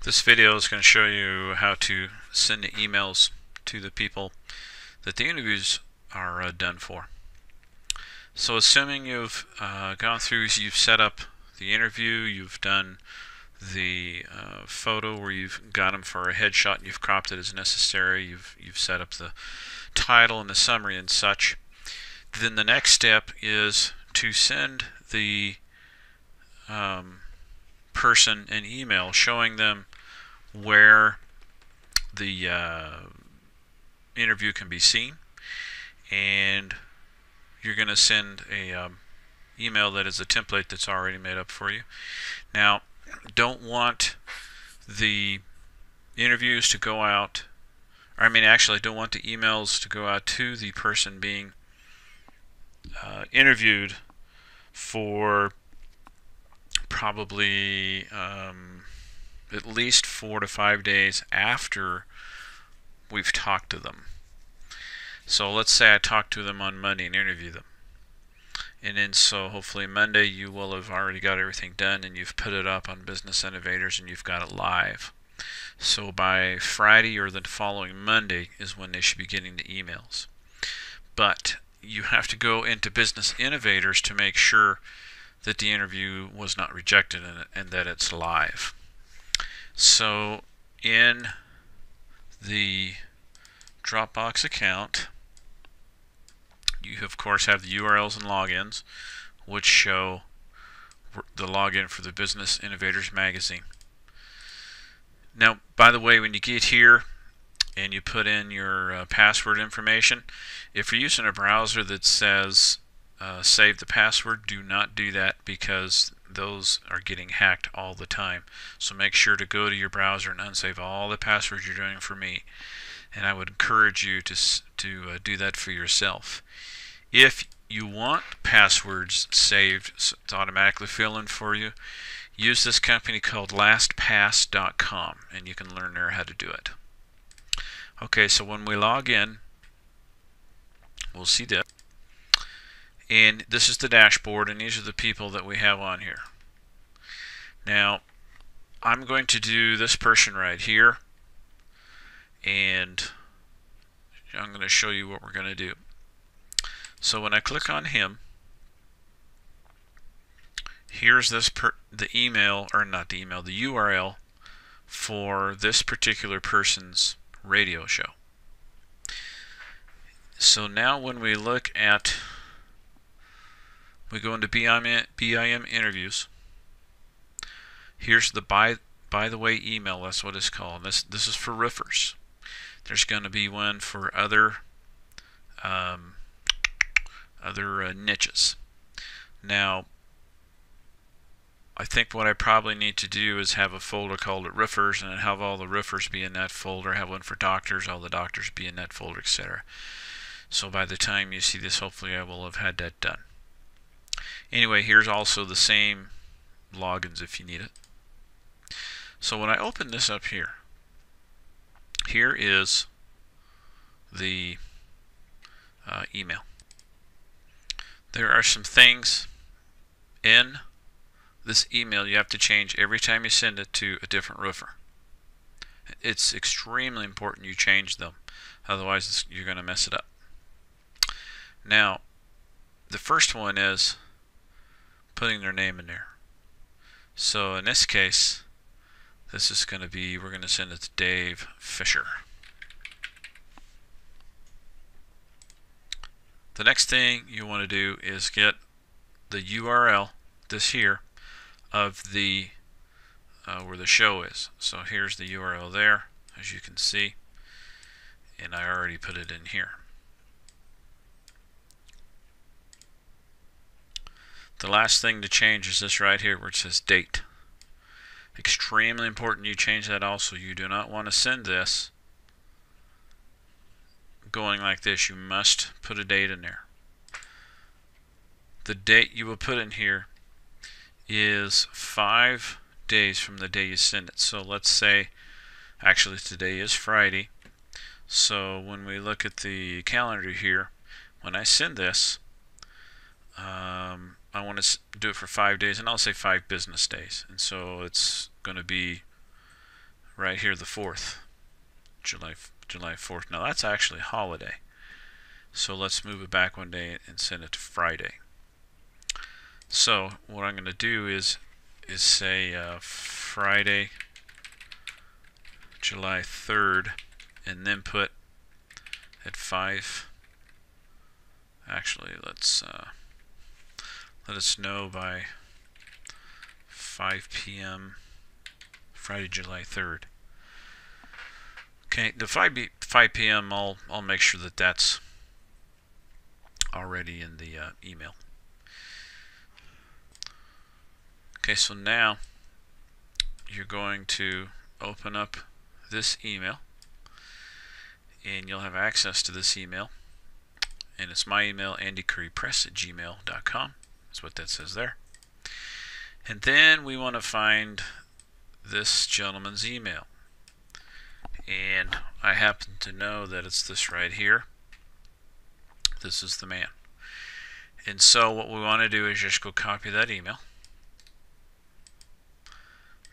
This video is going to show you how to send the emails to the people that the interviews are done for. So assuming you've gone through, you've set up the interview, you've done the photo where you've got them for a headshot and you've cropped it as necessary, you've set up the title and the summary and such, then the next step is to send the person an email showing them where the interview can be seen, and you're going to send a email that is a template that's already made up for you. Now, don't want the interviews to go out, or I mean actually don't want the emails to go out to the person being interviewed for probably at least 4 to 5 days after we've talked to them. So let's say I talk to them on Monday and interview them, and then so hopefully Monday you will have already got everything done and you've put it up on Business Innovators and you've got it live. So by Friday or the following Monday is when they should be getting the emails. But you have to go into Business Innovators to make sure that the interview was not rejected and that it's live. So in the Dropbox account, you of course have the URLs and logins, which show the login for the Business Innovators magazine. Now, by the way, when you get here and you put in your password information, if you're using a browser that says save the password, do not do that, because those are getting hacked all the time. So make sure to go to your browser and unsave all the passwords you're doing for me, and I would encourage you to do that for yourself. If you want passwords saved so it's automatically fill in for you, use this company called LastPass.com, and you can learn there how to do it. Okay, so when we log in, we'll see that. And this is the dashboard, and these are the people that we have on here. Now, I'm going to do this person right here, and I'm going to show you what we're going to do. So when I click on him, here's this the email, or not the email, the URL for this particular person's radio show. So now when we look at, we go into BIM interviews, here's the by the way email, that's what it's called. This is for roofers. There's going to be one for other niches. Now, I think what I probably need to do is have a folder called roofers, and have all the roofers be in that folder, have one for doctors, all the doctors be in that folder, etc. So by the time you see this, hopefully I will have had that done. Anyway, here's also the same logins if you need it. So when I open this up here, here is the email. There are some things in this email you have to change every time you send it to a different roofer. It's extremely important you change them, otherwise you're going to mess it up. Now, the first one is putting their name in there. So in this case, this is going to be, we're going to send it to Dave Fisher. The next thing you want to do is get the URL, this here, of the where the show is. So here's the URL there, as you can see, and I already put it in here. The last thing to change is this right here where it says date. Extremely important you change that also. You do not want to send this going like this. You must put a date in there. The date you will put in here is 5 days from the day you send it. So let's say, actually today is Friday, so when we look at the calendar here, when I send this, I want to do it for 5 days, and I'll say 5 business days, and so it's going to be right here, the 4th, July 4th. Now that's actually a holiday, so let's move it back one day and send it to Friday. So what I'm going to do is say Friday, July 3rd, and then put at 5. Actually, let's let us know by 5 p.m. Friday, July 3rd. Okay, the 5 p.m. I'll make sure that that's already in the email. Okay, so now you're going to open up this email, and you'll have access to this email, and it's my email, andycurrypress@gmail.com. That's what that says there. And then we want to find this gentleman's email, and I happen to know that it's this right here. This is the man. And so what we want to do is just go copy that email.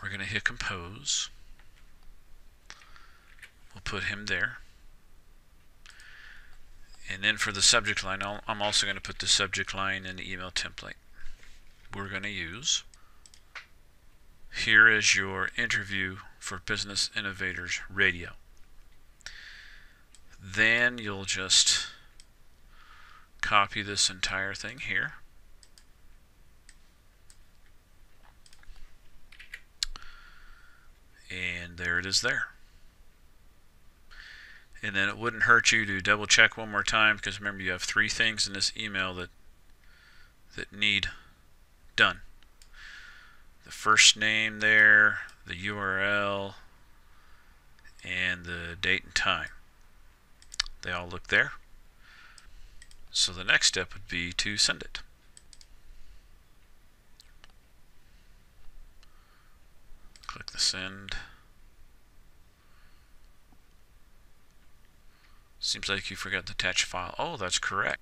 We're going to hit compose. We'll put him there. And then for the subject line, I'm also going to put the subject line in the email template we're going to use. Here is your interview for Business Innovators Radio. Then you'll just copy this entire thing here. And there it is there. And then it wouldn't hurt you to double check one more time, because remember, you have 3 things in this email that need done. The first name there, the URL, and the date and time. They all look there. So the next step would be to send it. Click the send. Seems like you forgot to attach a file. Oh, that's correct.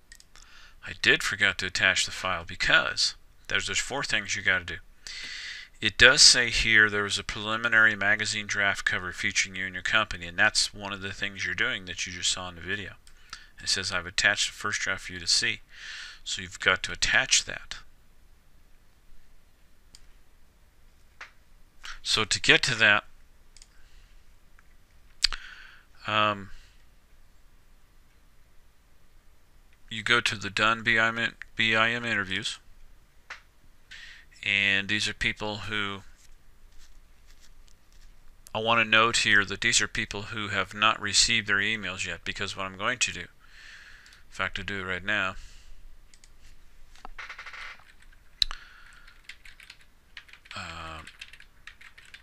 I did forget to attach the file, because there's 4 things you got to do. It does say here there was a preliminary magazine draft cover featuring you and your company, and that's one of the things you're doing that you just saw in the video. It says I've attached the first draft for you to see. So you've got to attach that. So to get to that, you go to the Done BIM interviews, and these are people who, I want to note here that these are people who have not received their emails yet, because what I'm going to do, in fact I'll do it right now,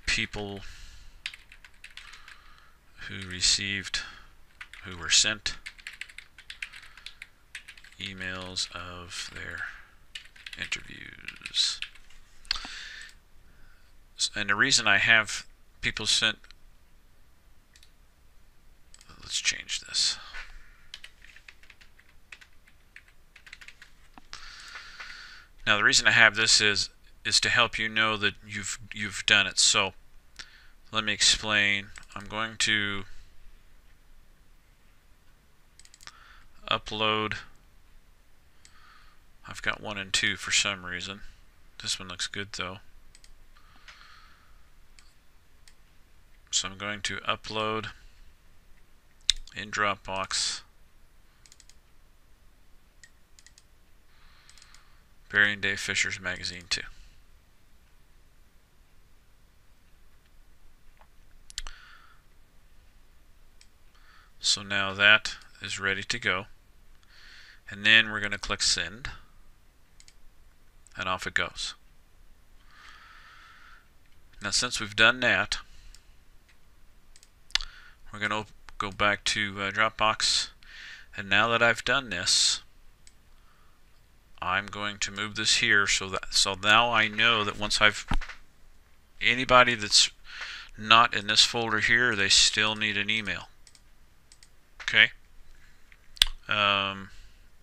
people who were sent emails of their interviews. And the reason I have people sent, let's change this. Now the reason I have this is to help you know that you've done it. So let me explain. I'm going to upload. I've got 1 and 2 for some reason. This one looks good though. So I'm going to upload in Dropbox Barry and Dave Fisher's Magazine 2. So now that is ready to go. And then we're going to click send, and off it goes. Now since we've done that, we're going to go back to Dropbox, and now that I've done this, I'm going to move this here so now I know that once anybody that's not in this folder here, they still need an email. Okay?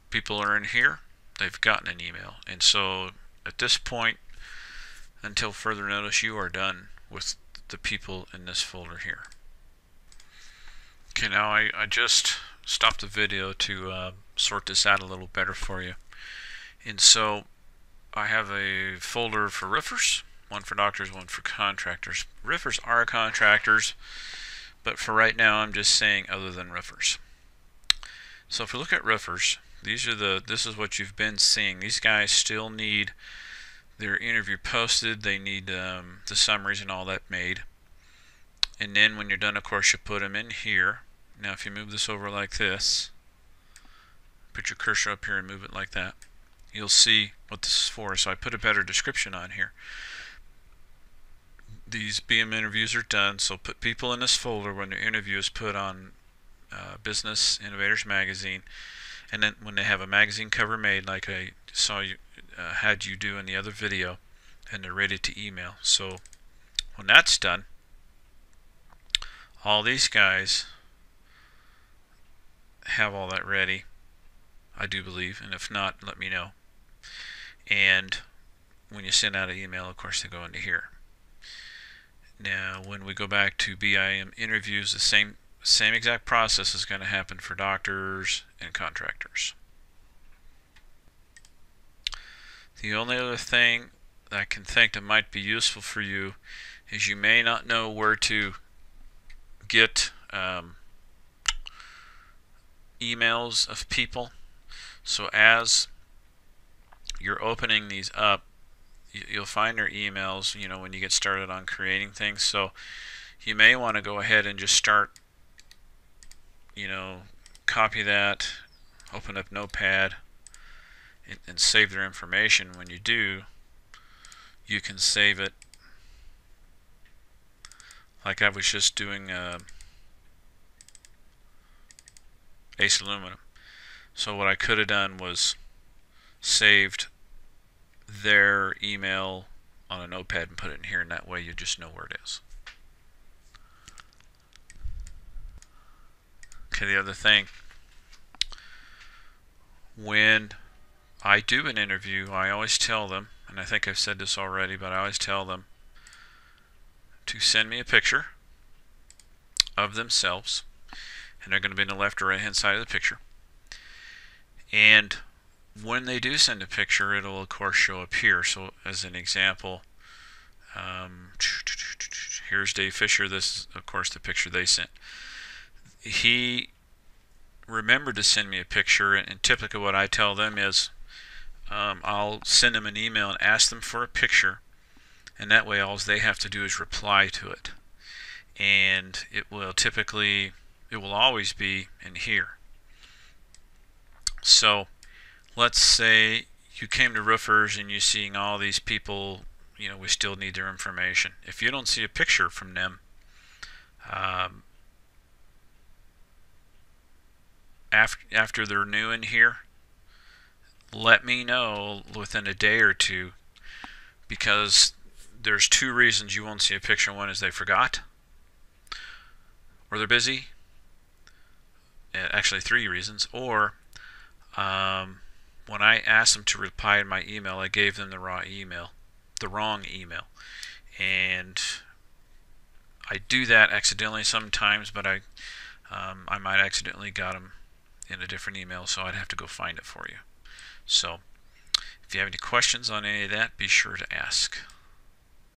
People are in here, they've gotten an email, and so at this point, until further notice, you are done with the people in this folder here. Okay, now I just stopped the video to sort this out a little better for you. And so I have a folder for roofers, one for doctors, one for contractors. Roofers are contractors, but for right now I'm just saying other than roofers. So if we look at roofers, this is what you've been seeing. These guys still need their interview posted. They need the summaries and all that made. And then when you're done, of course, you put them in here. Now if you move this over like this, put your cursor up here and move it like that, you'll see what this is for. So I put a better description on here. These BM interviews are done, so put people in this folder when their interview is put on Business Innovators Magazine, and then when they have a magazine cover made like I saw you had you do in the other video, and they're ready to email. So when that's done, all these guys have all that ready, I do believe, and if not, let me know. And when you send out an email, of course, they go into here. Now when we go back to BIM interviews, the same exact process is going to happen for doctors and contractors. The only other thing that I can think that might be useful for you is you may not know where to get emails of people. So as you're opening these up, you'll find their emails, you know, when you get started on creating things. So you may want to go ahead and just start, you know, copy that, open up Notepad, and save their information. When you do, you can save it like I was just doing Ace Aluminum. So what I could have done was saved their email on a notepad and put it in here, and that way you just know where it is. Okay, the other thing, when I do an interview, I always tell them, and I think I've said this already, but I always tell them to send me a picture of themselves, and they're going to be in the left or right hand side of the picture. And when they do send a picture, it'll of course show up here. So as an example, here's Dave Fisher. This is of course the picture they sent. He remembered to send me a picture, and typically what I tell them is I'll send them an email and ask them for a picture, and that way all they have to do is reply to it, and it will always be in here. So let's say you came to roofers and you're seeing all these people, you know, we still need their information. If you don't see a picture from them, after they're new in here, let me know within a day or two, because there's two reasons you won't see a picture. One is they forgot, or they're busy. Actually, three reasons. Or when I asked them to reply to my email, I gave them the wrong email, and I do that accidentally sometimes, but I might accidentally got them in a different email, so I'd have to go find it for you. So if you have any questions on any of that, be sure to ask.